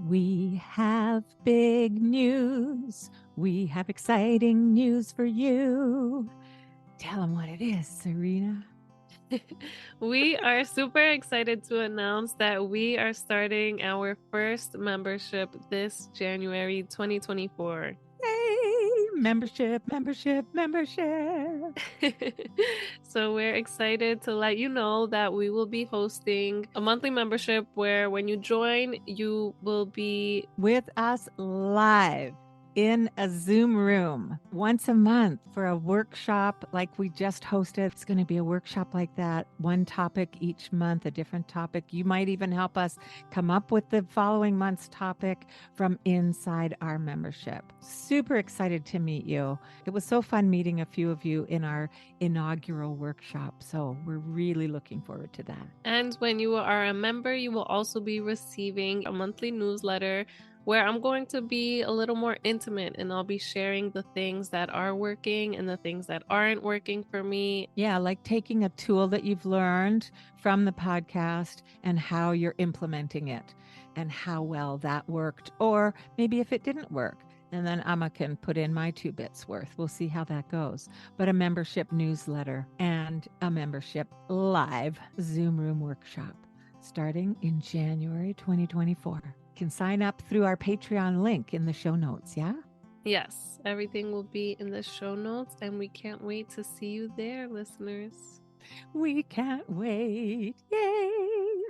We have big news. We have exciting news for you. Tell them what it is, Serena. We are super excited to announce that we are starting our first membership this January 2024. Yay! Membership. So we're excited to let you know that we will be hosting a monthly membership where when you join, you will be with us live in a Zoom room once a month for a workshop like we just hosted. It's going to be a workshop like that, one topic each month, a different topic. You might even help us come up with the following month's topic from inside our membership. Super excited to meet you. It was so fun meeting a few of you in our inaugural workshop. So we're really looking forward to that. And when you are a member, you will also be receiving a monthly newsletter where I'm going to be a little more intimate and I'll be sharing the things that are working and the things that aren't working for me. Yeah, like taking a tool that you've learned from the podcast and how you're implementing it and how well that worked, or maybe if it didn't work. And then Amma can put in my 2 bits worth. We'll see how that goes. But a membership newsletter and a membership live Zoom room workshop starting in January 2024. Can sign up through our Patreon link in the show notes, yeah? Yes, everything will be in the show notes, and we can't wait to see you there, listeners. We can't wait. Yay!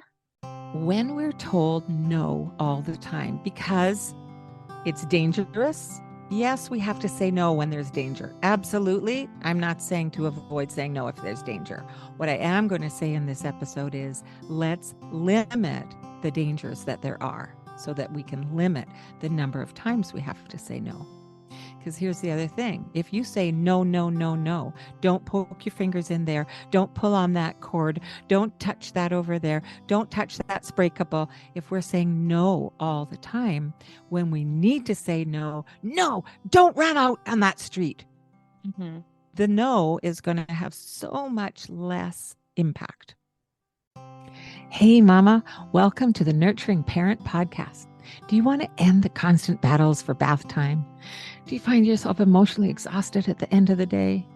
When we're told no all the time because it's dangerous, yes, we have to say no when there's danger. Absolutely. I'm not saying to avoid saying no if there's danger. What I am going to say in this episode is let's limit the dangers that there are so that we can limit the number of times we have to say no. Because here's the other thing. If you say no, no, no, no, don't poke your fingers in there. Don't pull on that cord. Don't touch that over there. Don't touch that spray couple. If we're saying no all the time, when we need to say no, no, don't run out on that street. Mm-hmm. The no is going to have so much less impact. Hey, Mama, welcome to the Nurturing Parent Podcast. Do you want to end the constant battles for bath time? Do you find yourself emotionally exhausted at the end of the day?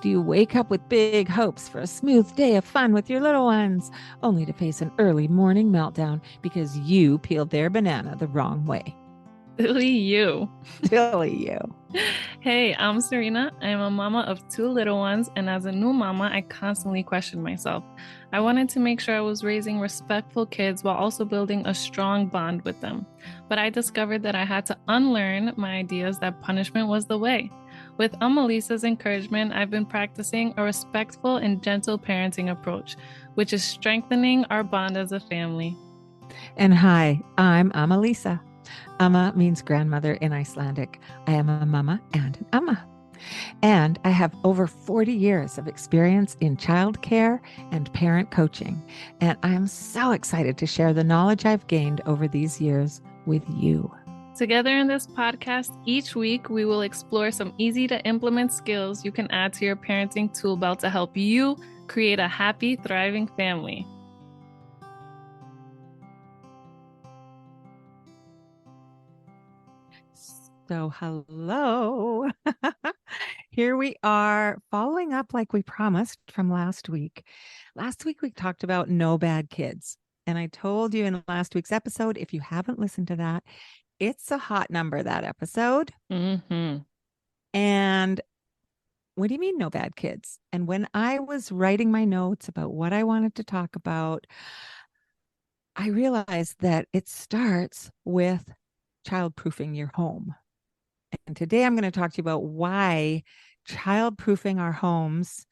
Do you wake up with big hopes for a smooth day of fun with your little ones, only to face an early morning meltdown because you peeled their banana the wrong way? Silly you. Silly you. Hey, I'm Serena. I'm a mama of 2 little ones, and as a new mama, I constantly questioned myself. I wanted to make sure I was raising respectful kids while also building a strong bond with them. But I discovered that I had to unlearn my ideas that punishment was the way. With Lisa's encouragement, I've been practicing a respectful and gentle parenting approach, which is strengthening our bond as a family. And hi, I'm Lisa. Amma means grandmother in Icelandic. I am a mama and an Amma. And I have over 40 years of experience in childcare and parent coaching. And I'm so excited to share the knowledge I've gained over these years with you. Together in this podcast, each week we will explore some easy to implement skills you can add to your parenting tool belt to help you create a happy, thriving family. So, hello. Here we are following up like we promised from last week. Last week, we talked about no bad kids. And I told you in last week's episode, if you haven't listened to that, it's a hot number, that episode. Mm-hmm. And what do you mean, no bad kids? And when I was writing my notes about what I wanted to talk about, I realized that it starts with childproofing your home. And today I'm going to talk to you about why childproofing our homes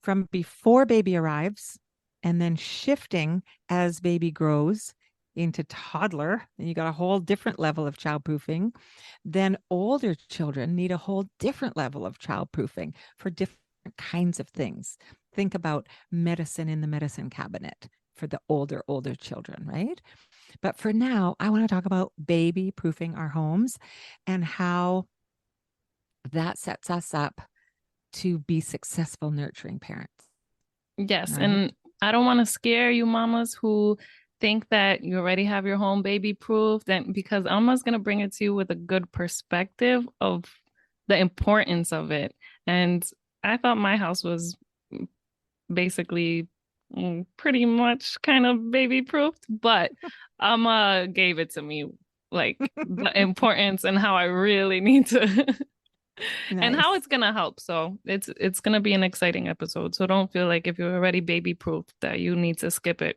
from before baby arrives and then shifting as baby grows into toddler, and you got a whole different level of childproofing. Then older children need a whole different level of childproofing for different kinds of things. Think about medicine in the medicine cabinet for the older children, right? But for now, I want to talk about baby proofing our homes and how that sets us up to be successful nurturing parents. Yes. Right? And I don't want to scare you mamas who think that you already have your home baby proof, then because Alma's gonna bring it to you with a good perspective of the importance of it. And I thought my house was basically pretty much kind of baby proofed, but Alma gave it to me like the importance and how I really need to and how Nice. it's gonna help. So it's gonna be an exciting episode. So don't feel like if you're already baby proof that you need to skip it.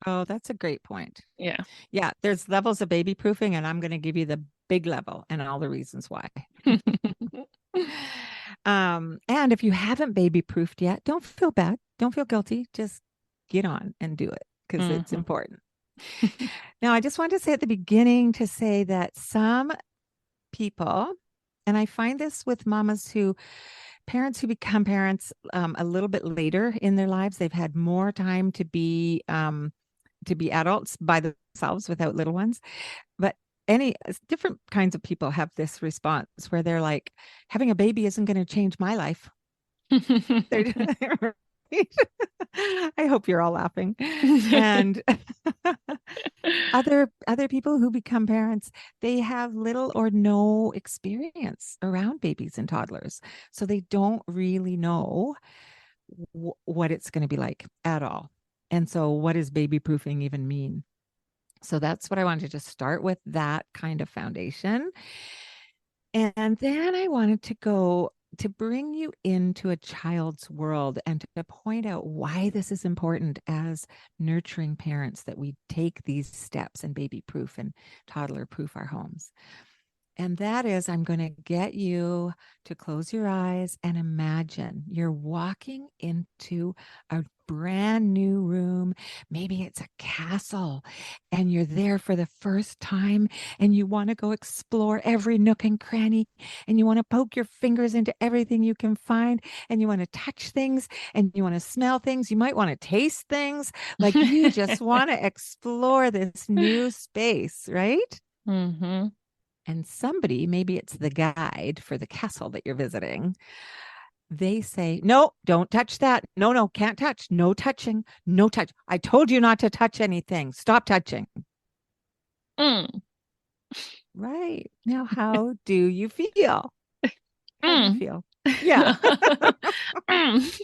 Oh, that's a great point. Yeah. Yeah, there's levels of baby proofing, and I'm going to give you the big level and all the reasons why. And if you haven't baby proofed yet, don't feel bad. Don't feel guilty. Just get on and do it because it's Mhm. important. Now, I just want to say at the beginning to say that some people, and I find this with mamas who, parents who become parents a little bit later in their lives, they've had more time to be adults by themselves without little ones. But any different kinds of people have this response where they're like, having a baby isn't going to change my life. I hope you're all laughing. And other people who become parents, they have little or no experience around babies and toddlers, so they don't really know what it's going to be like at all. And so what does baby proofing even mean? So that's what I wanted to just start with, that kind of foundation. And then I wanted to go to bring you into a child's world and to point out why this is important as nurturing parents, that we take these steps and baby proof and toddler proof our homes. And that is, I'm going to get you to close your eyes and imagine you're walking into a brand new room. Maybe it's a castle and you're there for the first time and you want to go explore every nook and cranny and you want to poke your fingers into everything you can find and you want to touch things and you want to smell things. You might want to taste things. Like you just want to explore this new space, right? Mm-hmm. And somebody, maybe it's the guide for the castle that you're visiting, they say, no, don't touch that. No, no, can't touch. No touching. No touch. I told you not to touch anything. Stop touching. Mm. Right. Now, how do you feel? How do you Mm. feel? Yeah. Mm.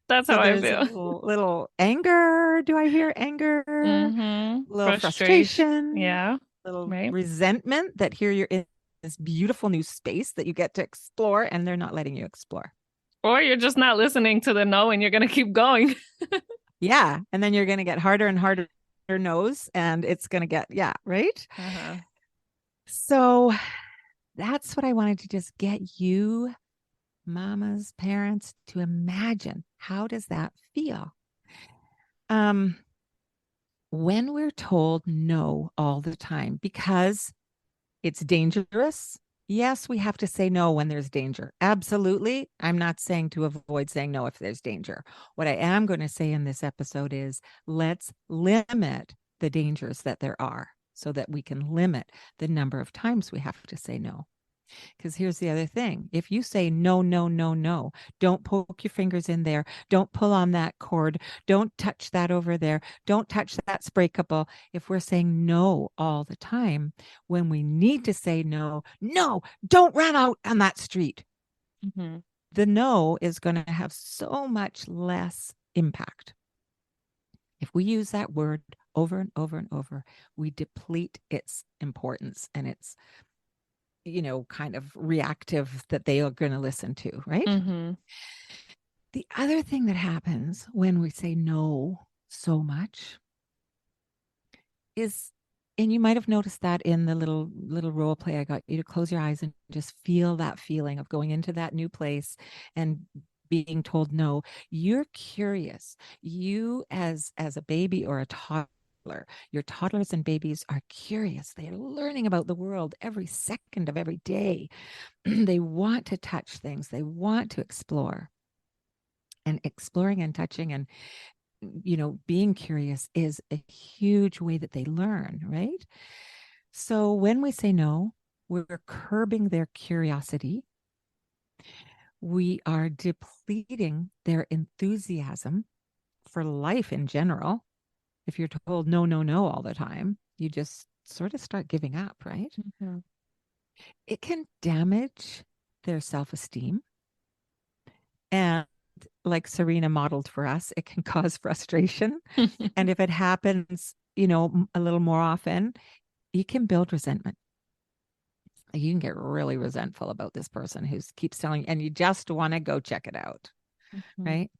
That's So how I there's a feel. little anger. Do I hear anger? A Mm-hmm. little Frustration. frustration, Yeah. little Right. resentment that here you're in this beautiful new space that you get to explore and they're not letting you explore. Or you're just not listening to the no and you're gonna keep going. Yeah. And then you're going to get harder and harder nose and it's going to get, yeah, right. Uh-huh. So that's what I wanted to just get you, mamas, parents, to imagine. How does that feel? Um, when we're told no all the time because it's dangerous. Yes, we have to say no when there's danger. Absolutely. I'm not saying to avoid saying no if there's danger. What I am going to say in this episode is let's limit the dangers that there are so that we can limit the number of times we have to say no. Because here's the other thing. If you say no, no, no, no, don't poke your fingers in there. Don't pull on that cord. Don't touch that over there. Don't touch that spray couple. If we're saying no all the time, when we need to say no, no, don't run out on that street. Mm-hmm. The no is going to have so much less impact. If we use that word over and over and over, we deplete its importance and its kind of reactive that they are going to listen to, right? Mm-hmm. The other thing that happens when we say no so much is, and you might have noticed that in the little role play I got you to close your eyes and just feel that feeling of going into that new place and being told no. You're curious. You as a baby or a toddler, your toddlers and babies are curious. They're learning about the world every second of every day. They want to touch things. They want to explore. And exploring and touching and being curious is a huge way that they learn, right? So when we say no, we're curbing their curiosity. We are depleting their enthusiasm for life in general. If you're told no, no, no all the time, you just sort of start giving up, right? Mhm. It can damage their self esteem. And like Serena modeled for us, it can cause frustration. And if it happens, a little more often, you can build resentment. You can get really resentful about this person who keeps telling, and you just want to go check it out, Mhm. right?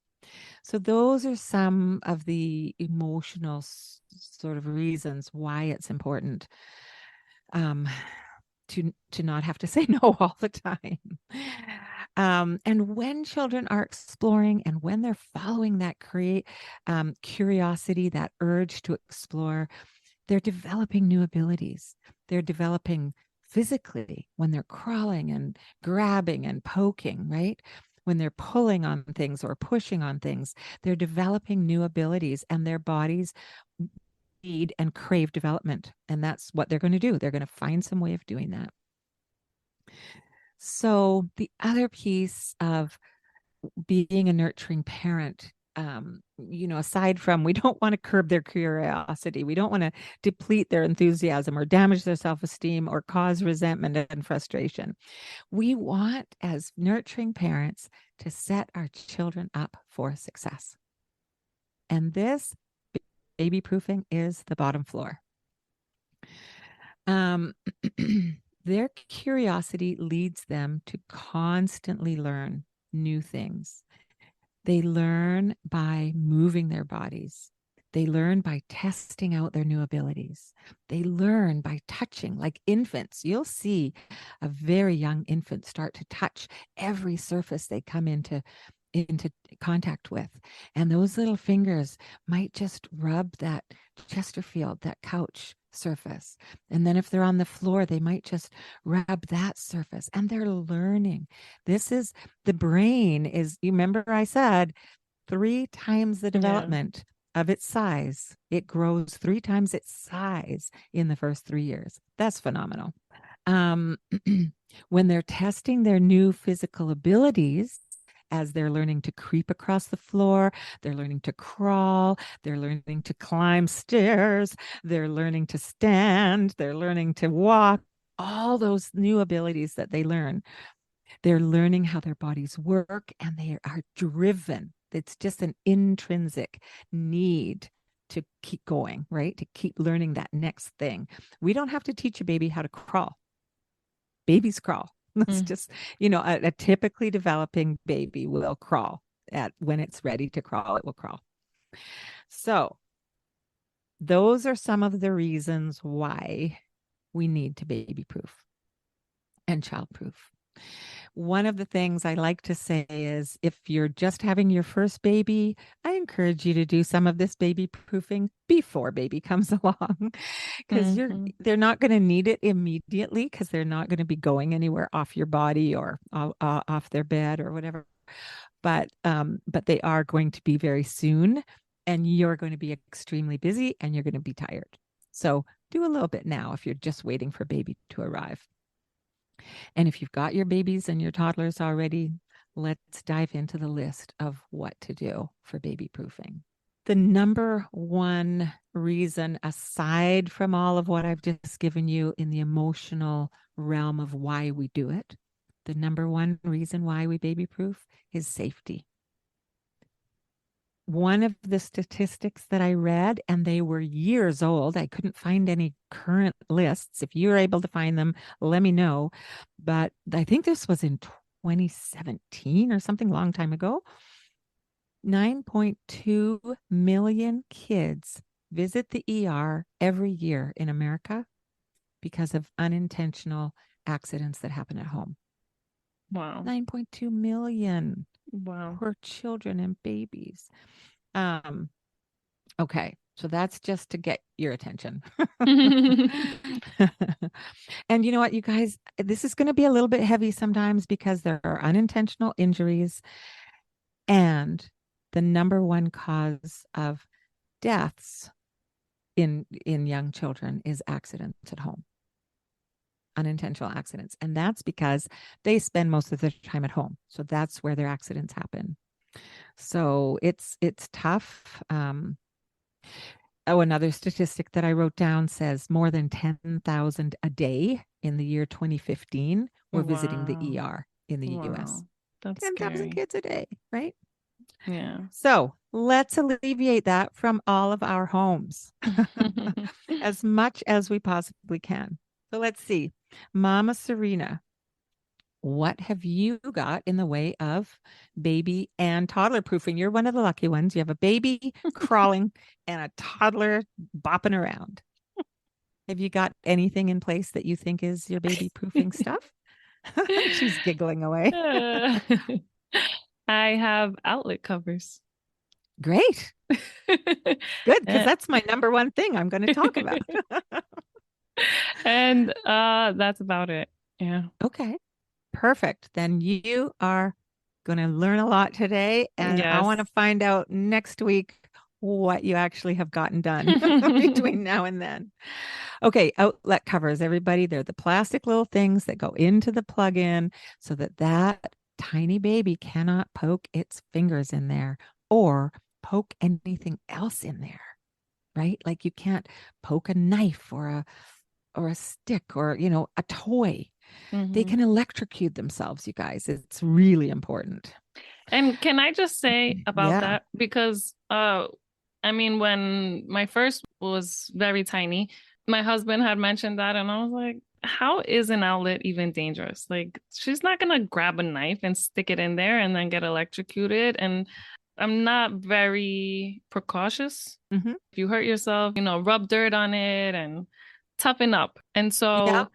So those are some of the emotional sort of reasons why it's important um, to not have to say no all the time. And when children are exploring and when they're following that curiosity, that urge to explore, they're developing new abilities. They're developing physically when they're crawling and grabbing and poking, right? When they're pulling on things or pushing on things, they're developing new abilities, and their bodies need and crave development. And that's what they're going to do. They're going to find some way of doing that. So, the other piece of being a nurturing parent, aside from we don't want to curb their curiosity, we don't want to deplete their enthusiasm or damage their self esteem or cause resentment and frustration. We want, as nurturing parents, to set our children up for success. And this baby proofing is the bottom floor. Um, their curiosity leads them to constantly learn new things. They learn by moving their bodies. They learn by testing out their new abilities. They learn by touching, like infants. You'll see a very young infant start to touch every surface they come into contact with. And those little fingers might just rub that Chesterfield, that couch surface. And then if they're on the floor, they might just rub that surface. And they're learning. This is the brain is, you remember I said 3 times the Yeah. development of its size. It grows 3 times its size in the first 3 years. That's phenomenal. Um, when they're testing their new physical abilities, as they're learning to creep across the floor, they're learning to crawl, they're learning to climb stairs, they're learning to stand, they're learning to walk, all those new abilities that they learn. They're learning how their bodies work, and they are driven. It's just an intrinsic need to keep going, right? To keep learning that next thing. We don't have to teach a baby how to crawl. Babies crawl. That's Mm. just, a typically developing baby will crawl at when it's ready to crawl, it will crawl. So those are some of the reasons why we need to baby proof and child proof. One of the things I like to say is if you're just having your first baby, I encourage you to do some of this baby proofing before baby comes along because Mhm. they're not going to need it immediately because they're not going to be going anywhere off your body or off their bed or whatever. But they are going to be very soon, and you're going to be extremely busy and you're going to be tired. So do a little bit now if you're just waiting for baby to arrive. And if you've got your babies and your toddlers already, let's dive into the list of what to do for baby proofing. The number one reason, aside from all of what I've just given you in the emotional realm of why we do it, the number one reason why we baby proof is safety. One of the statistics that I read, and they were years old, I couldn't find any current lists. If you're able to find them, let me know. But I think this was in 2017 or something, long time ago. 9.2 million kids visit the ER every year in America because of unintentional accidents that happen at home. Wow. 9.2 million Wow. poor children and babies. Um, Okay, so that's just to get your attention. And you know what, you guys, this is going to be a little bit heavy sometimes because there are unintentional injuries, and the number one cause of deaths in young children is accidents at home, unintentional accidents. And that's because they spend most of their time at home. So that's where their accidents happen. So it's tough. Oh, another statistic that I wrote down says more than 10,000 a day in the year 2015 were visiting the Wow. ER in the US. Wow. That's 10,000 scary. kids a day, right? Yeah. So let's alleviate that from all of our homes as much as we possibly can. So let's see. Mama Serena, what have you got in the way of baby and toddler proofing? You're one of the lucky ones. You have a baby crawling and a toddler bopping around. Have you got anything in place that you think is your baby proofing stuff? She's giggling away. Uh, I have outlet covers. Great. Good, because And that's my number one thing I'm going to talk about. and that's about it. Yeah. Okay. Perfect. Then you are going to learn a lot today. And I Yes. want to find out next week what you actually have gotten done between now and then. Okay. Outlet covers, everybody. They're the plastic little things that go into the plug in so that that tiny baby cannot poke its fingers in there or poke anything else in there, right? Like you can't poke a knife or a stick or, a toy. They Hmm. can electrocute themselves, you guys. It's really important. And can I just say about Yeah. that? Because I mean, when my first was very tiny, my husband had mentioned that, and I was like, how is an outlet even dangerous? Like, she's not gonna grab a knife and stick it in there and then get electrocuted. And I'm not very precautious. Hmm. If you hurt yourself, rub dirt on it and toughen up. And Yeah. so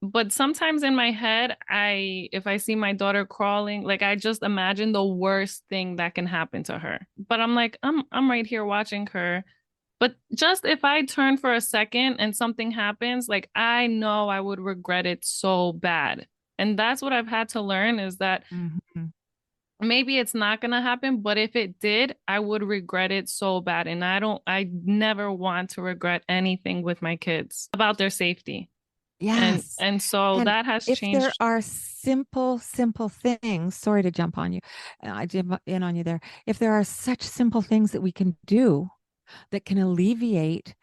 but sometimes in my head, if I see my daughter crawling, like I just imagine the worst thing that can happen to her. But I'm like, I'm right here watching her. But just if I turn for a second and something happens, like I know I would regret it so bad. And that's what I've had to learn is that Hmm. maybe it's not going to happen, but if it did, I would regret it so bad. And I never want to regret anything with my kids about their safety. And Yes. and so And that has if there changed. are simple things, sorry to jump on you, I jump in on you there. If there are such simple things that we can do that can alleviate,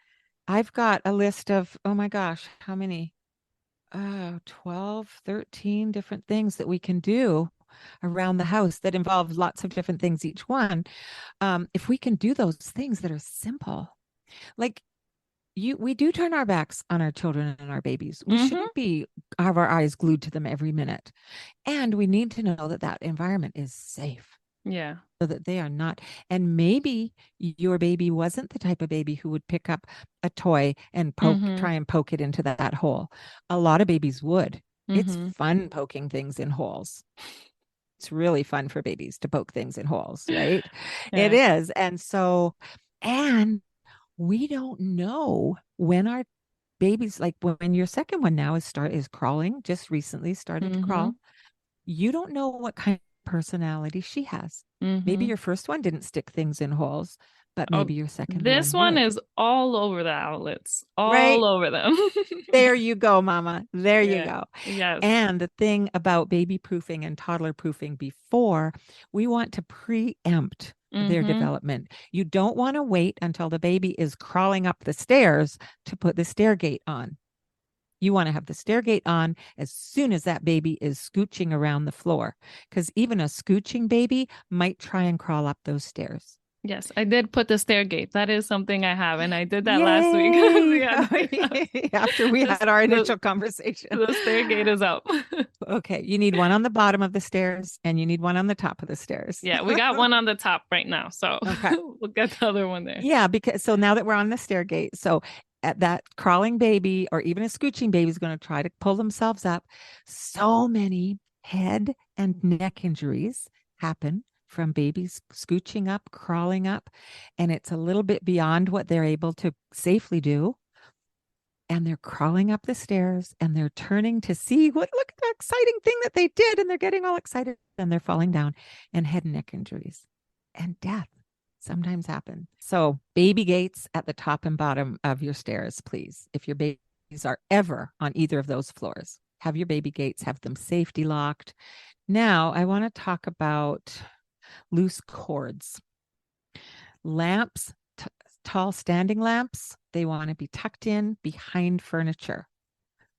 I've got a list of, oh my gosh, how many? 12, 13 different things that we can do around the house that involve lots of different things, each one. If we can do those things that are simple, like we do turn our backs on our children and our babies. We Mm-hmm. shouldn't be have our eyes glued to them every minute. And we need to know that that environment is safe Yeah. so that they are not. And maybe your baby wasn't the type of baby who would pick up a toy and Mm-hmm. try and poke it into that hole. A lot of babies would. It's Mm-hmm. fun poking things in holes. It's really fun for babies to poke things in holes, right? It Yeah. is. And we don't know when our babies, like when your second one now is crawling, just recently started to Mm-hmm. crawl. You don't know what kind of personality she has. Maybe Mm-hmm. your first one didn't stick things in holes, but Oh, maybe your second this one one would. is all over the outlets, all Right? over them. There you go, mama. There you Yeah. go. Yes. And the thing about baby proofing and toddler proofing before, we want to preempt their Mm-hmm. development. You don't want to wait until the baby is crawling up the stairs to put the stair gate on. You want to have the stair gate on as soon as that baby is scooching around the floor, because even a scooching baby might try and crawl up those stairs. Yes, I did put the stair gate. That is something I have, and I did that last week. Yay! Yeah, After we the, had our the initial conversation. the stair gate is up. Okay, you need one on the bottom of the stairs and you need one on the top of the stairs. Yeah, we got one on the top right now, so Okay. we'll get the other one there. Yeah, because so now that we're on the stair gate, so at that crawling baby or even a scooching baby is going to try to pull themselves up. So many head and neck injuries happen from babies scooching up, crawling up, and it's a little bit beyond what they're able to safely do. And they're crawling up the stairs and they're turning to see what look at the exciting thing that they did, and they're getting all excited and they're falling down, and head and neck injuries and death sometimes happen. So baby gates at the top and bottom of your stairs, please. If your babies are ever on either of those floors, have your baby gates, have them safety locked. Now I want to talk about loose cords. Lamps tall standing lamps, they want to be tucked in behind furniture.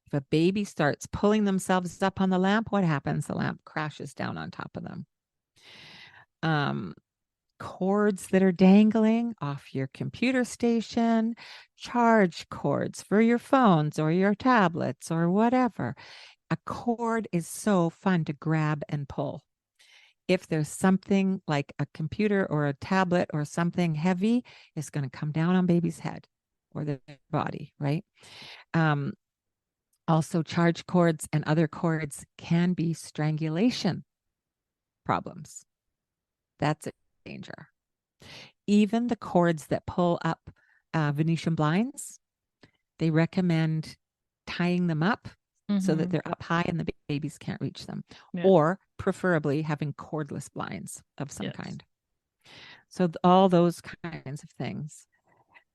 If a baby starts pulling themselves up on the lamp, what happens? The lamp crashes down on top of them. Um, Cords that are dangling off your computer station, charge cords for your phones or your tablets or whatever. A cord is so fun to grab and pull. If there's something like a computer or a tablet or something heavy, it's going to come down on baby's head or their body, right? Um, Also, charge cords and other cords can be strangulation problems. That's a danger. Even the cords that pull up Venetian blinds, they recommend tying them up so that Mm-hmm. they're up high and the babies can't reach them, Yeah. or preferably having cordless blinds of some Yes. kind. So all those kinds of things.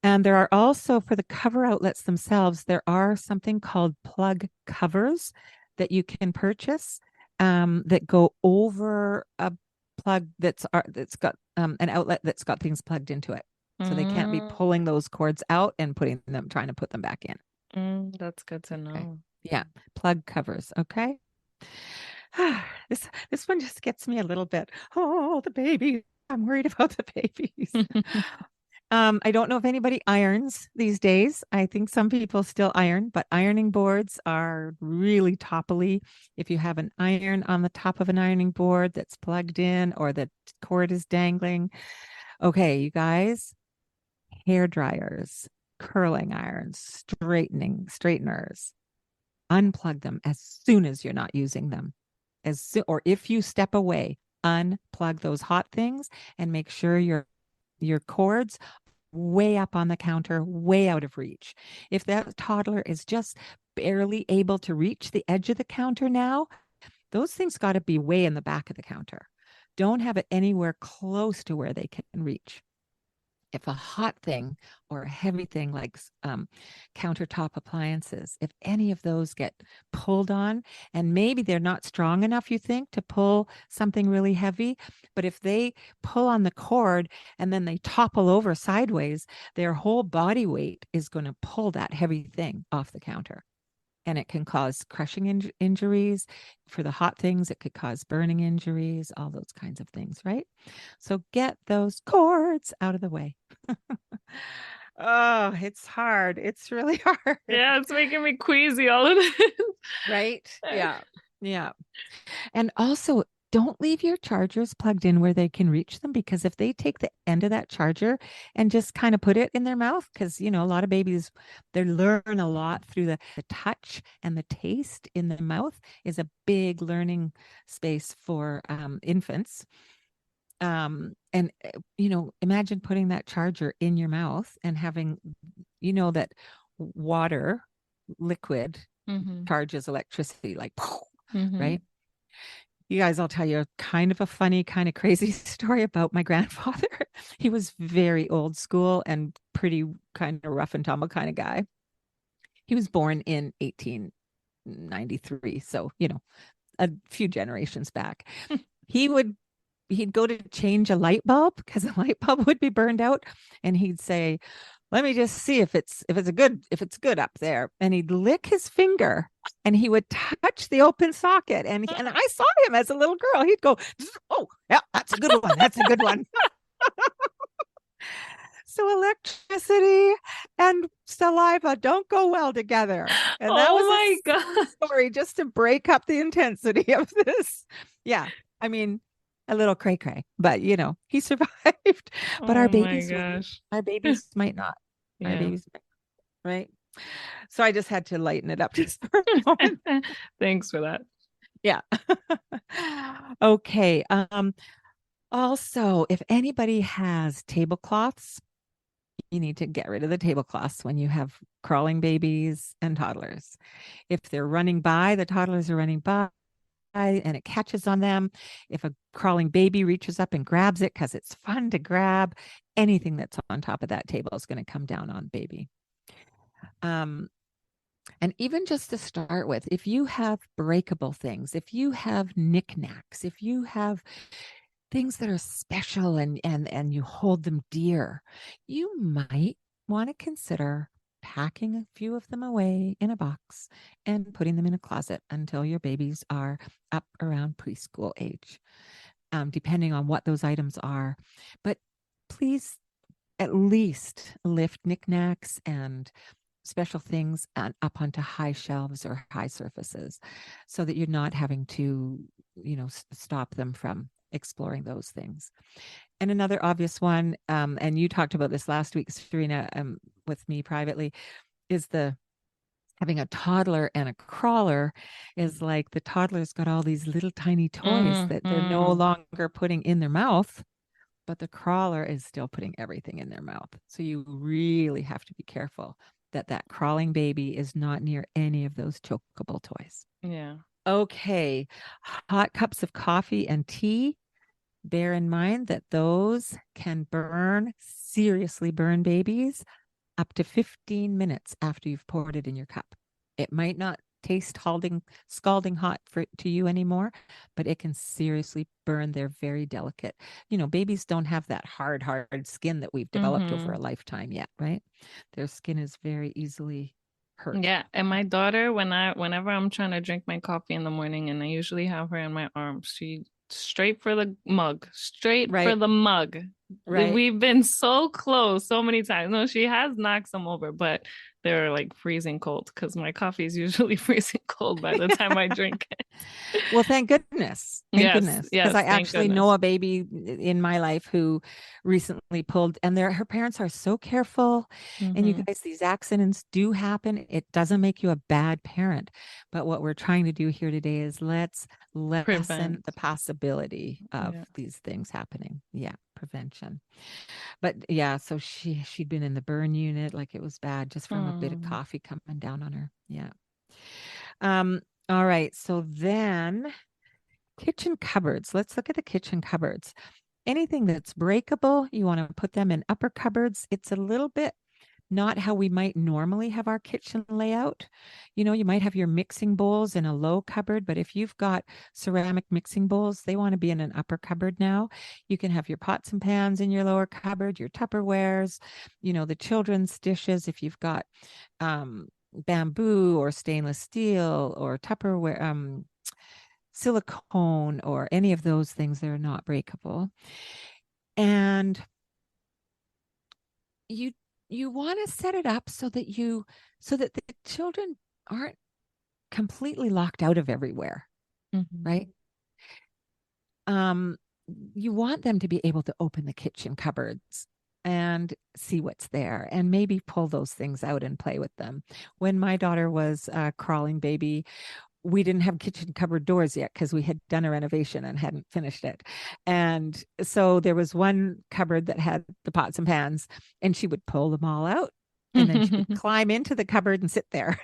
And there are also, for the cover outlets themselves, there are something called plug covers that you can purchase that go over a plug that's got an outlet that's got things plugged into it. So they can't be Mm, pulling those cords out and trying to put them back in. that's good to Okay. know. Yeah. Plug covers. Okay. This one just gets me a little bit. Oh, the baby. I'm worried about the babies. I don't know if anybody irons these days. I think some people still iron, but ironing boards are really toppily. If you have an iron on the top of an ironing board that's plugged in or the cord is dangling. Okay, you guys, hair dryers, curling irons, straighteners, unplug them as soon as you're not using them. Or if you step away, unplug those hot things and make sure your cords way up on the counter, way out of reach. If that toddler is just barely able to reach the edge of the counter now, those things got to be way in the back of the counter. Don't have it anywhere close to where they can reach. If a hot thing or a heavy thing like countertop appliances, if any of those get pulled on, and maybe they're not strong enough, you think, to pull something really heavy, but if they pull on the cord and then they topple over sideways, their whole body weight is going to pull that heavy thing off the counter. And it can cause crushing injuries. For the hot things, it could cause burning injuries, all those kinds of things, right? So get those cords out of the way. Oh, it's hard. It's really hard. Yeah, it's making me queasy all of this. Right? Yeah. Yeah. And also, don't leave your chargers plugged in where they can reach them, because if they take the end of that charger and just kind of put it in their mouth, because, a lot of babies, they learn a lot through the touch, and the taste in the mouth is a big learning space for infants. And imagine putting that charger in your mouth and having, that water liquid Mm-hmm. charges electricity, like, Mm-hmm. right? You guys, I'll tell you kind of a funny, kind of crazy story about my grandfather. He was very old school and pretty kind of rough and tumble kind of guy. He was born in 1893, so, a few generations back. He would he'd go to change a light bulb because a light bulb would be burned out, and he'd say, let me just see if it's good up there, and he'd lick his finger and he would touch the open socket, and I saw him as a little girl. He'd go, oh yeah, that's a good one, that's a good one. So electricity and saliva don't go well together, and that Oh was a my silly God. story just to break up the intensity of this. Yeah, I mean, a little cray cray, but he survived. But Oh my gosh. our babies might not. Our Yeah. babies, right? So I just had to lighten it up just for a moment. Thanks for that. Yeah. Okay. Also, if anybody has tablecloths, you need to get rid of the tablecloths when you have crawling babies and toddlers. If they're running by, the toddlers are running by, and it catches on them. If a crawling baby reaches up and grabs it because it's fun to grab, anything that's on top of that table is going to come down on baby. And even just to start with, if you have breakable things, if you have knickknacks, if you have things that are special and you hold them dear, you might want to consider packing a few of them away in a box and putting them in a closet until your babies are up around preschool age, depending on what those items are. But please at least lift knickknacks and special things up onto high shelves or high surfaces so that you're not having to, stop them from exploring those things. And another obvious one, and you talked about this last week, Serena, with me privately, is the having a toddler and a crawler is like the toddler's got all these little tiny toys that they're no Mm-hmm. longer putting in their mouth, but the crawler is still putting everything in their mouth. So you really have to be careful that that crawling baby is not near any of those chokeable toys. Yeah. Okay, hot cups of coffee and tea. Bear in mind that those can burn, seriously burn babies up to 15 minutes after you've poured it in your cup. It might not taste scalding hot to you anymore, but it can seriously burn. They're very delicate. Babies don't have that hard skin that we've developed over Mm-hmm. a lifetime yet, right? Their skin is very easily hurt. Yeah, and my daughter, whenever I'm trying to drink my coffee in the morning and I usually have her in my arms, she straight for the mug, straight for Right, the mug. right. We've been so close so many times. No, she has knocked some over, but they're like freezing cold because my coffee is usually freezing cold by the time I drink it. Well, thank goodness. Thank Yes, goodness. Because I yes, thank actually know goodness. a baby in my life who recently pulled, and her parents are so careful. And you Mm-hmm. guys, these accidents do happen. It doesn't make you a bad parent. But what we're trying to do here today is let's lessen Prevent. the possibility of Yeah. these things happening. Yeah, prevention. But yeah, so she'd been in the burn unit, like it was bad just from a bit of Mm. coffee coming down on her. Yeah. Um, all right. So then kitchen cupboards. Let's look at the kitchen cupboards. Anything that's breakable, you want to put them in upper cupboards. It's a little bit not how we might normally have our kitchen layout. You might have your mixing bowls in a low cupboard, but if you've got ceramic mixing bowls, they want to be in an upper cupboard now. You can have your pots and pans in your lower cupboard, your Tupperwares, the children's dishes. If you've got bamboo or stainless steel or Tupperware, silicone or any of those things that are not breakable. And you you want to set it up so that the children aren't completely locked out of everywhere, Mm-hmm. right? Um, you want them to be able to open the kitchen cupboards and see what's there and maybe pull those things out and play with them. When my daughter was a crawling baby, we didn't have kitchen cupboard doors yet because we had done a renovation and hadn't finished it. And so there was one cupboard that had the pots and pans, and she would pull them all out. And then she would climb into the cupboard and sit there.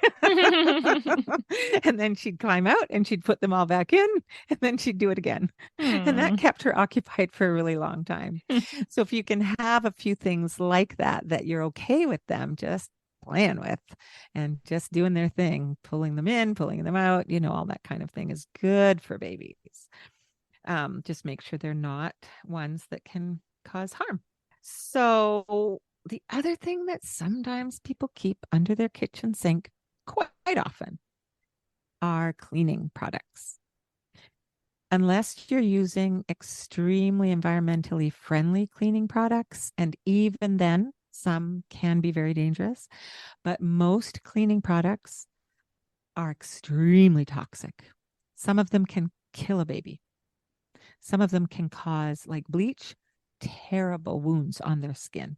And then she'd climb out and she'd put them all back in, and then she'd do it again. And that Hmm. kept her occupied for a really long time. So if you can have a few things like that you're okay with them, just playing with and just doing their thing, pulling them in, pulling them out, all that kind of thing is good for babies. Just make sure they're not ones that can cause harm. So, the other thing that sometimes people keep under their kitchen sink quite often are cleaning products. Unless you're using extremely environmentally friendly cleaning products, and even then, some can be very dangerous, but most cleaning products are extremely toxic. Some of them can kill a baby. Some of them can cause, like bleach, terrible wounds on their skin.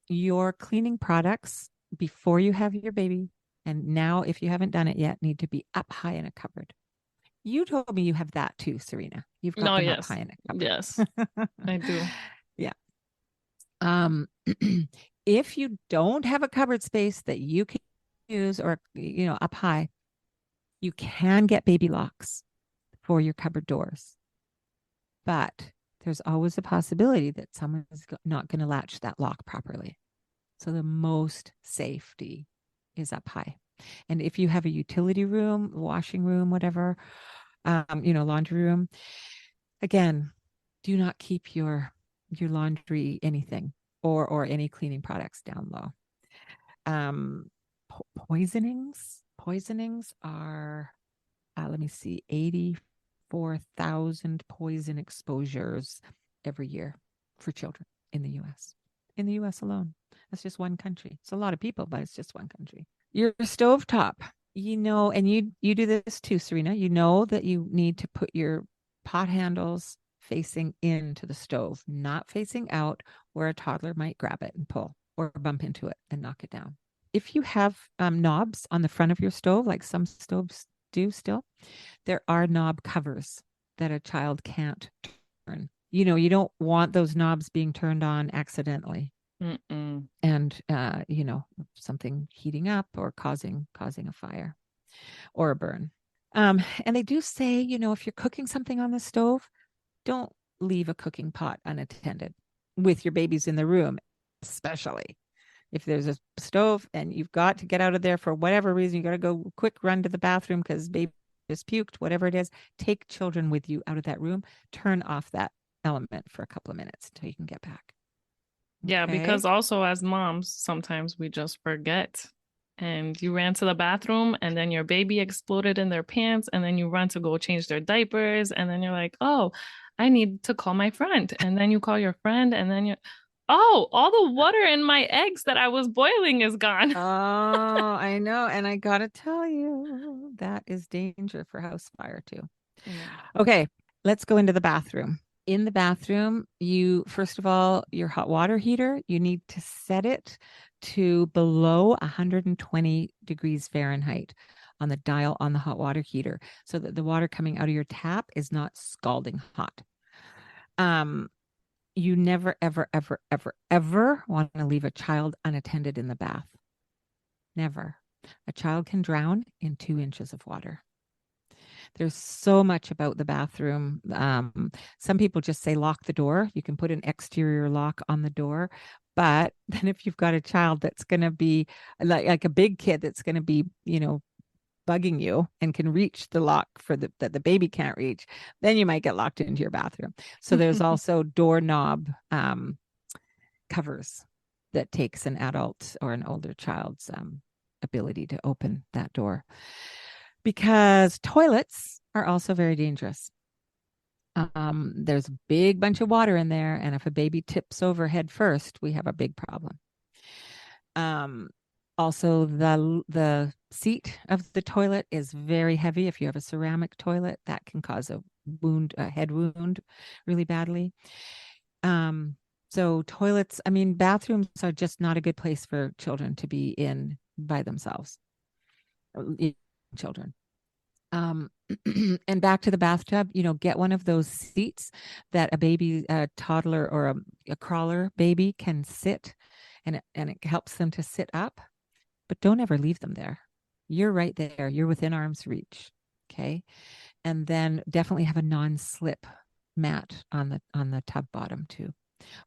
Your cleaning products before you have your baby, and now if you haven't done it yet, need to be up high in a cupboard. You told me you have that too, Serena. You've got No, them up yes. high in a Yes, cupboard. I do. Yeah. Um, if you don't have a cupboard space that you can use or, up high, you can get baby locks for your cupboard doors. But there's always a possibility that someone's not going to latch that lock properly. So the most safety is up high. And if you have a utility room, washing room, whatever, laundry room, Again, do not keep your laundry anything or any cleaning products down low. Poisonings are let me see, 84,000 poison exposures every year for children in the US. In the US alone. That's just one country. It's a lot of people, but it's just one country. Your stovetop, and you do this too, Serena. You know that you need to put your pot handles facing into the stove, not facing out where a toddler might grab it and pull or bump into it and knock it down. If you have knobs on the front of your stove, like some stoves do still, there are knob covers that a child can't turn. You don't want those knobs being turned on accidentally. Mm-mm. And something heating up or causing a fire or a burn. And they do say, if you're cooking something on the stove, don't leave a cooking pot unattended with your babies in the room, especially if there's a stove and you've got to get out of there for whatever reason. You got to go quick run to the bathroom because baby just puked, whatever it is. Take children with you out of that room. Turn off that element for a couple of minutes until you can get back. Yeah, Okay. because also as moms, sometimes we just forget. And you ran to the bathroom and then your baby exploded in their pants and then you run to go change their diapers and then you're like, "Oh, I need to call my friend." And then you call your friend and then you're, "Oh, all the water in my eggs that I was boiling is gone." Oh, I know. And I got to tell you, that is danger for house fire too. Yeah. Okay, let's go into the bathroom. In the bathroom, first of all, your hot water heater, you need to set it to below 120 degrees Fahrenheit on the dial on the hot water heater so that the water coming out of your tap is not scalding hot. You never, ever, ever, ever, ever want to leave a child unattended in the bath. Never. A child can drown in 2 inches of water. There's so much about the bathroom. Some people just say lock the door. You can put an exterior lock on the door. But then if you've got a child that's going to be like a big kid that's going to be, bugging you and can reach the lock that the baby can't reach, then you might get locked into your bathroom. So there's also doorknob covers that takes an adult or an older child's ability to open that door, because toilets are also very dangerous. There's a big bunch of water in there, and if a baby tips over head first, we have a big problem. Also, the seat of the toilet is very heavy. If you have a ceramic toilet, that can cause a head wound, really badly. So toilets, bathrooms are just not a good place for children to be in by themselves. Children. And back to the bathtub, get one of those seats that a toddler or a crawler baby can sit, and it helps them to sit up, but don't ever leave them there. You're right there. You're within arm's reach. Okay. And then definitely have a non-slip mat on the tub bottom too.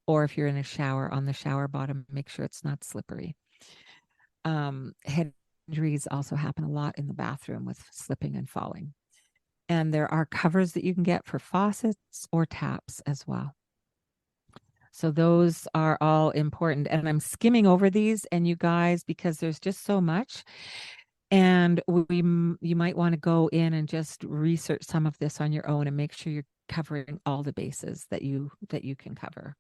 Or if you're in a shower, on the shower bottom, make sure it's not slippery. Head injuries also happen a lot in the bathroom with slipping and falling. And there are covers that you can get for faucets or taps as well. So those are all important. And I'm skimming over these, and you guys, because there's just so much. And you might want to go in and just research some of this on your own and make sure you're covering all the bases that you can cover.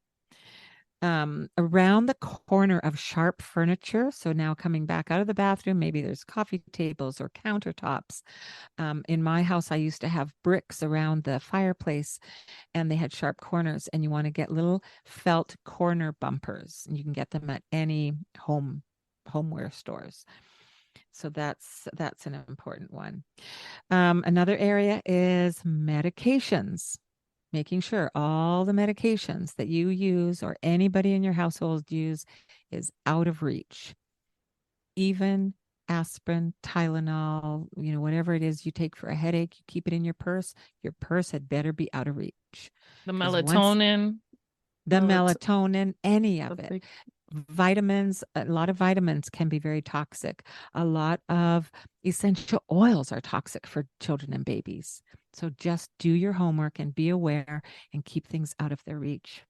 Around the corner of sharp furniture. So now coming back out of the bathroom, maybe there's coffee tables or countertops. In my house, I used to have bricks around the fireplace, and they had sharp corners, and you want to get little felt corner bumpers, and you can get them at any homeware stores. So that's an important one. Another area is medications. Making sure all the medications that you use or anybody in your household use is out of reach. Even aspirin, Tylenol, whatever it is you take for a headache, you keep it in your purse. Your purse had better be out of reach. The Because once melatonin. the melatonin, any of it, Vitamins, a lot of vitamins can be very toxic. A lot of essential oils are toxic for children and babies. So just do your homework and be aware and keep things out of their reach.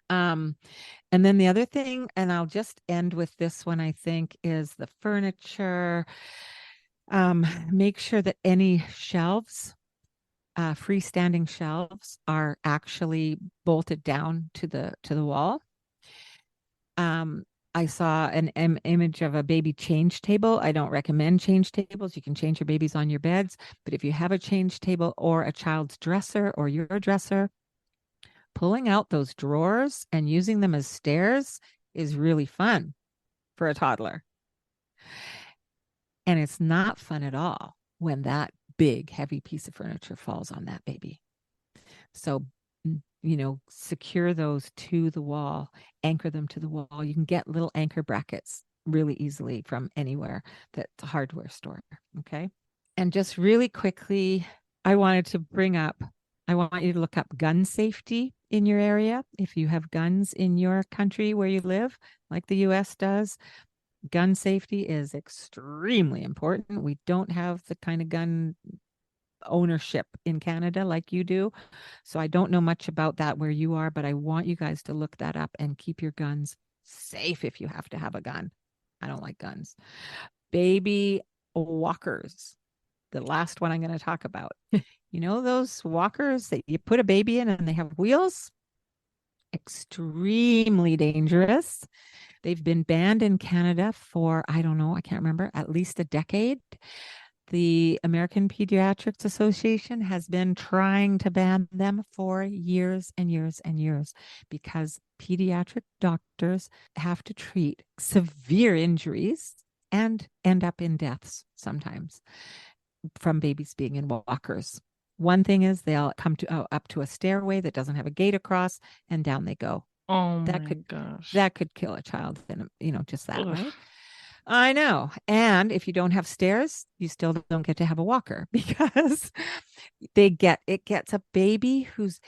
Um, and then the other thing, and I'll just end with this one, I think, is the furniture. Make sure that any shelves, freestanding shelves, are actually bolted down to the wall. Um, I saw an image of a baby change table. I don't recommend change tables. You can change your babies on your beds, but if you have a change table or a child's dresser or your dresser, pulling out those drawers and using them as stairs is really fun for a toddler. And it's not fun at all when that big, heavy piece of furniture falls on that baby. So, secure those to the wall, anchor them to the wall. You can get little anchor brackets really easily from anywhere that's a hardware store. Okay. And just really quickly, I wanted to bring up, I want you to look up gun safety in your area. If you have guns in your country where you live, like the US does, gun safety is extremely important. We don't have the kind of gun ownership in Canada like you do. So I don't know much about that where you are, but I want you guys to look that up and keep your guns safe if you have to have a gun. I don't like guns. Baby walkers, the last one I'm going to talk about. You know, those walkers that you put a baby in and they have wheels? Extremely dangerous. They've been banned in Canada for, I don't know, I can't remember, at least a decade. The American Pediatrics Association has been trying to ban them for years and years and years because pediatric doctors have to treat severe injuries and end up in deaths sometimes from babies being in walkers. One thing is they'll come to up to a stairway that doesn't have a gate across, and down they go. Oh That my could gosh. that could kill a child, and just that, Ugh. right? I know. And if you don't have stairs, you still don't get to have a walker because it gets a baby whose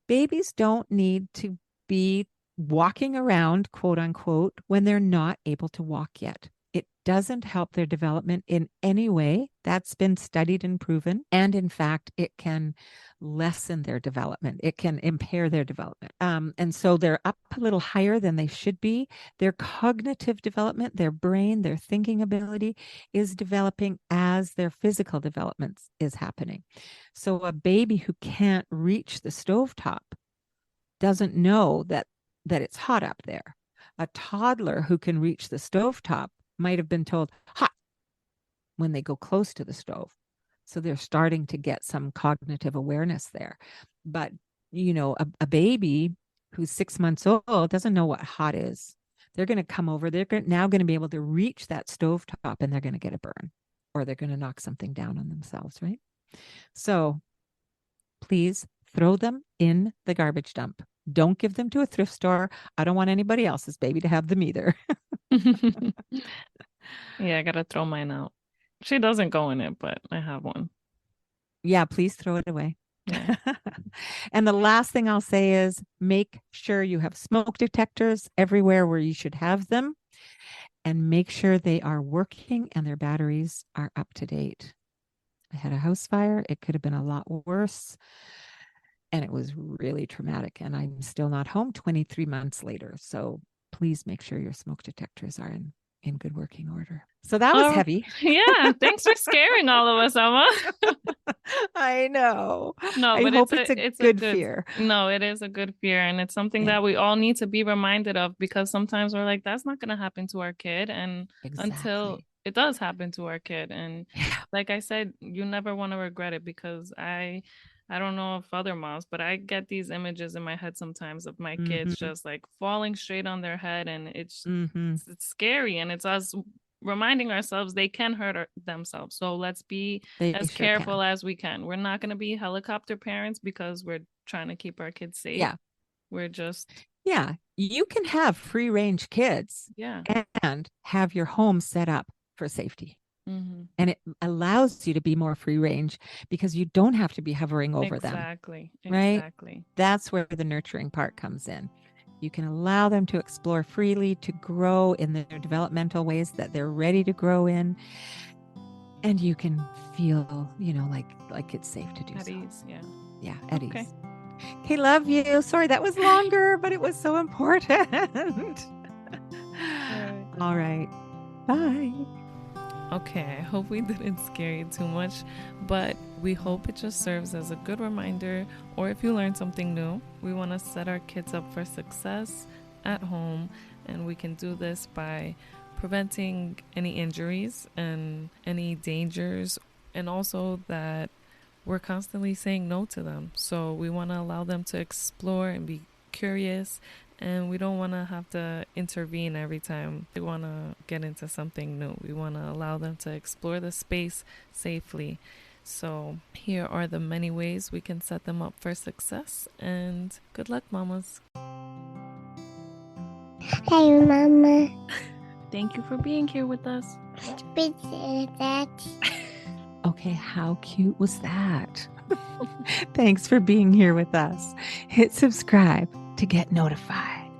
babies don't need to be walking around, quote unquote, when they're not able to walk yet. It doesn't help their development in any way. That's been studied and proven. And in fact, it can lessen their development. It can impair their development. And so they're up a little higher than they should be. Their cognitive development, their brain, their thinking ability is developing as their physical development is happening. So a baby who can't reach the stovetop doesn't know that it's hot up there. A toddler who can reach the stovetop might have been told hot when they go close to the stove. So they're starting to get some cognitive awareness there. But, a baby who's 6 months old doesn't know what hot is. They're going to come over. They're now going to be able to reach that stovetop and they're going to get a burn or they're going to knock something down on themselves, right? So please throw them in the garbage dump. Don't give them to a thrift store. I don't want anybody else's baby to have them either. Yeah, I gotta throw mine out. She doesn't go in it, but I have one. Yeah, please throw it away. Yeah. And the last thing I'll say is make sure you have smoke detectors everywhere where you should have them and make sure they are working and their batteries are up to date. I had a house fire. It could have been a lot worse. And it was really traumatic. And I'm still not home 23 months later. So please make sure your smoke detectors are in good working order. So that was Oh, heavy. yeah. Thanks for scaring all of us, Emma. I know. No, I but hope it's a it's a good good fear. no, it is a good fear, and it's something Yeah, that we all need to be reminded of because sometimes we're like, that's not gonna happen to our kid, and until exactly. it does happen to our kid. And Yeah. like I said, you never want to regret it because I don't know if other moms, but I get these images in my head sometimes of my kids Mm-hmm. just like falling straight on their head, and Mm-hmm. it's scary, and it's us reminding ourselves they can hurt themselves. So let's be They as sure careful can. as we can. We're not going to be helicopter parents because we're trying to keep our kids safe. Yeah. We're just, Yeah. You can have free range kids yeah. and have your home set up for safety. Hmm. And it allows you to be more free range because you don't have to be hovering over them, Exactly. right? Exactly. That's where the nurturing part comes in. You can allow them to explore freely, to grow in their developmental ways that they're ready to grow in. And you can feel, like it's safe to do At so. ease, yeah. Yeah, at Okay. ease. Okay, love you. Sorry, that was longer, but it was so important. All right. Bye. Okay, I hope we didn't scare you too much, but we hope it just serves as a good reminder, or if you learned something new, we want to set our kids up for success at home, and we can do this by preventing any injuries and any dangers, and also that we're constantly saying no to them. So we want to allow them to explore and be curious, and we don't want to have to intervene every time they want to get into something new. We want to allow them to explore the space safely. So here are the many ways we can set them up for success, and good luck, mamas. Hey, Mama. Thank you for being here with us. Okay, how cute was that? Thanks for being here with us. Hit subscribe to get notified.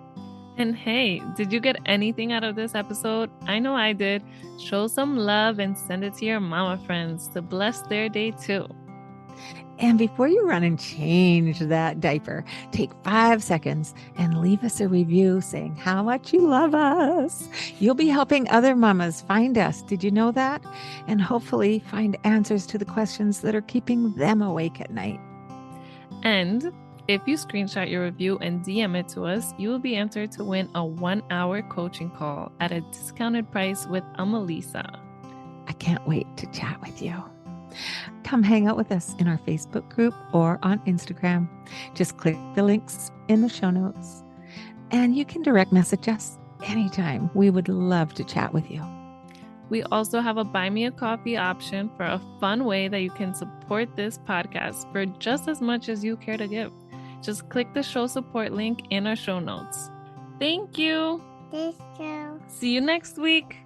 And hey, did you get anything out of this episode? I know I did. Show some love and send it to your mama friends to bless their day too. And before you run and change that diaper, take 5 seconds and leave us a review saying how much you love us. You'll be helping other mamas find us. Did you know that? And hopefully find answers to the questions that are keeping them awake at night. And if you screenshot your review and DM it to us, you will be entered to win a 1-hour coaching call at a discounted price with Lisa. I can't wait to chat with you. Come hang out with us in our Facebook group or on Instagram. Just click the links in the show notes. And you can direct message us anytime. We would love to chat with you. We also have a buy me a coffee option for a fun way that you can support this podcast for just as much as you care to give. Just click the show support link in our show notes. Thank you. See you next week.